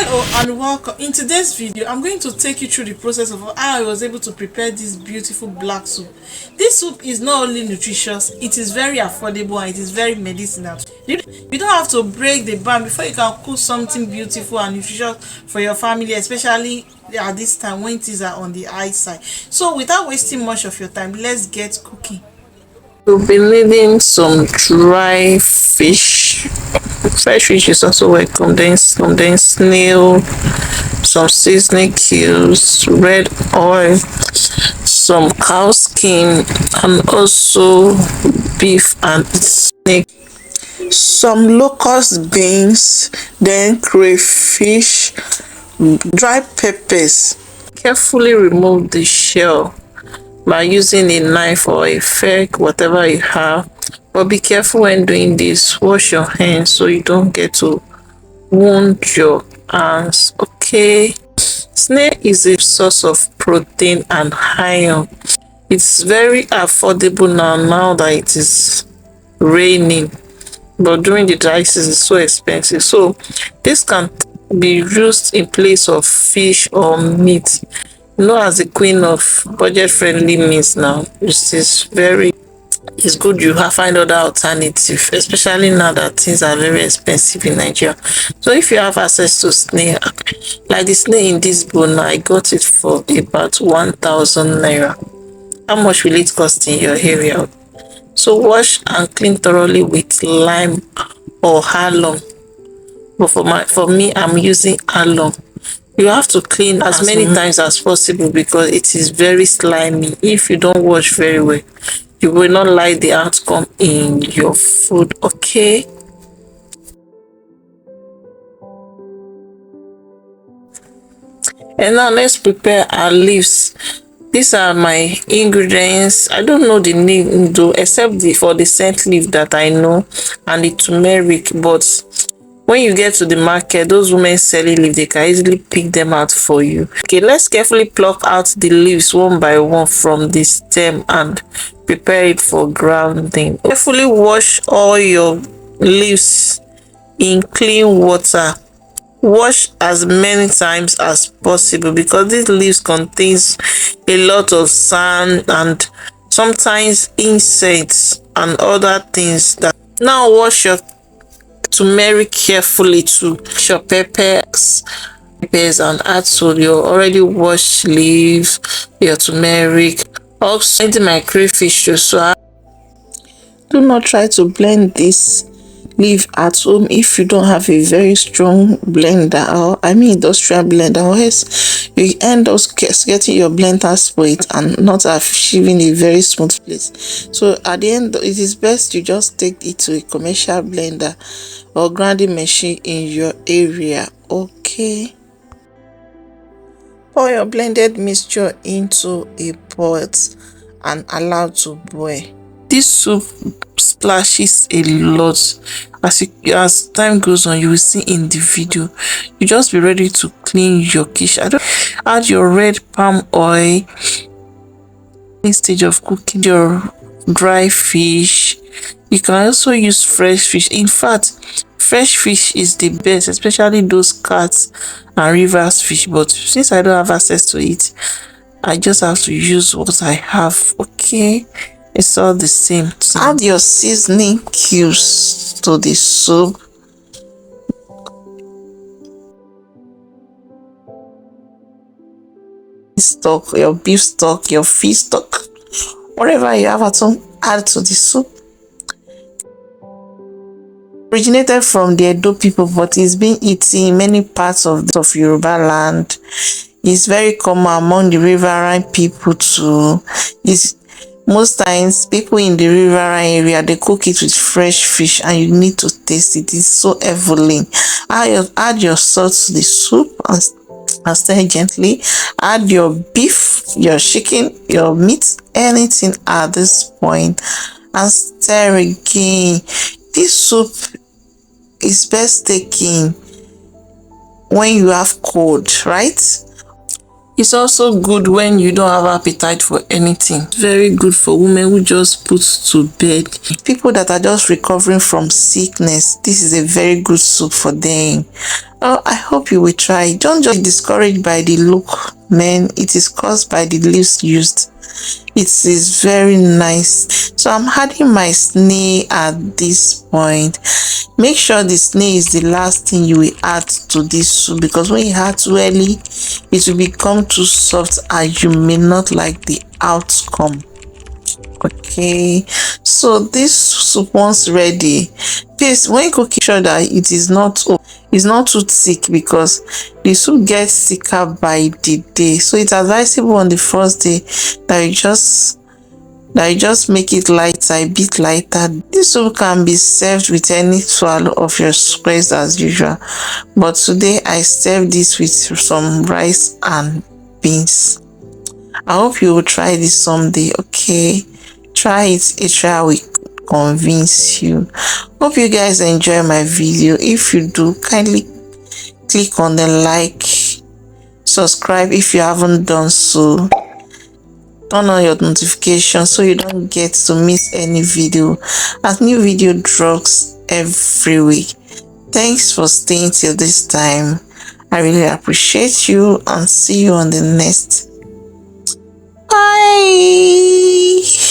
Hello and welcome. In today's video, I'm going to take you through the process of how I was able to prepare this beautiful black soup. This soup is not only nutritious, it is very affordable and it is very medicinal. You don't have to break the bank before you can cook something beautiful and nutritious for your family, especially at this time when things are on the high side. So without wasting much of your time, let's get cooking. You'll be needing some dry fish. Fresh fish is also welcome. Then snail, some seasoning cubes, red oil, some cow skin, and also beef and snake. Some locust beans, then crayfish, dry peppers. Carefully remove the shell by using a knife or a fork, whatever you have, but be careful when doing this. Wash your hands so you don't get to wound your hands. Okay, snail is a source of protein and iron. It's very affordable now that it is raining, but during the dry season it's so expensive, so this can be used in place of fish or meat. As the queen of budget-friendly meals now, it's good you have find other alternative, especially now that things are very expensive in Nigeria. So if you have access to snail, like the snail in this bowl now, I got it for about 1,000 naira. How much will it cost in your area? So wash and clean thoroughly with lime or alum, but for me I'm using alum. You have to clean as many times as possible because it is very slimy. If you don't wash very well, you will not like the outcome in your food. Okay, and now let's prepare our leaves. These are my ingredients. I don't know the name though, except for the scent leaf that I know and the turmeric, but when you get to the market, those women selling leaves, they can easily pick them out for you. Okay, let's carefully pluck out the leaves one by one from the stem and prepare it for grounding. Carefully wash all your leaves in clean water. Wash as many times as possible because these leaves contains a lot of sand and sometimes insects and other things. Now wash your turmeric carefully to your peppers and add to your already washed leaves, your turmeric. Also into my crayfish too, so do not try to blend this leaf at home if you don't have a very strong blender, or industrial blender, or else you end up getting your blender spoiled and not achieving a very smooth place. So at the end, it is best you just take it to a commercial blender or grinding machine in your area. Okay, pour your blended mixture into a pot and allow to boil. This soup splashes a lot. As time goes on, you will see in the video. You just be ready to clean your kitchen. Add your red palm oil in stage of cooking your dry fish. You can also use fresh fish. In fact, fresh fish is the best, especially those cats and rivers fish, but since I don't have access to it, I just have to use what I have. Okay, it's all the same. Add your seasoning cubes to the soup. Stock, your beef stock, your fish stock, whatever you have at home, add to the soup. Originated from the Edo people, but it's been eaten in many parts of Yoruba land. It's very common among the riverine people too. Most times people in the riverine area, they cook it with fresh fish and you need to taste it. It's so heavenly. Add your salt to the soup and stir gently. Add your beef, your chicken, your meat, anything at this point, and stir again. This soup is best taken when you have cold, right? It's also good when you don't have appetite for anything. Very good for women who just put to bed. People that are just recovering from sickness, this is a very good soup for them. Oh, I hope you will try. Don't just be discouraged by the look, man. It is caused by the leaves used. It is very nice. So I'm adding my snail at this point. Make sure the snail is the last thing you will add to this soup, because when you add too early, it will become too soft and you may not like the outcome. Okay, so this soup, once ready, please, when you cook, sure that it is not too thick, because the soup gets thicker by the day. So it's advisable on the first day that you just make it lighter, a bit lighter. This soup can be served with any swallow of your choice as usual, but today I served this with some rice and beans. I hope you will try this someday. Okay, try it. A trial will convince you. Hope you guys enjoy my video. If you do, kindly click on the like, subscribe if you haven't done so, turn on your notifications so you don't get to miss any video, as new video drops every week. Thanks for staying till this time. I really appreciate you, and see you on the next. Bye.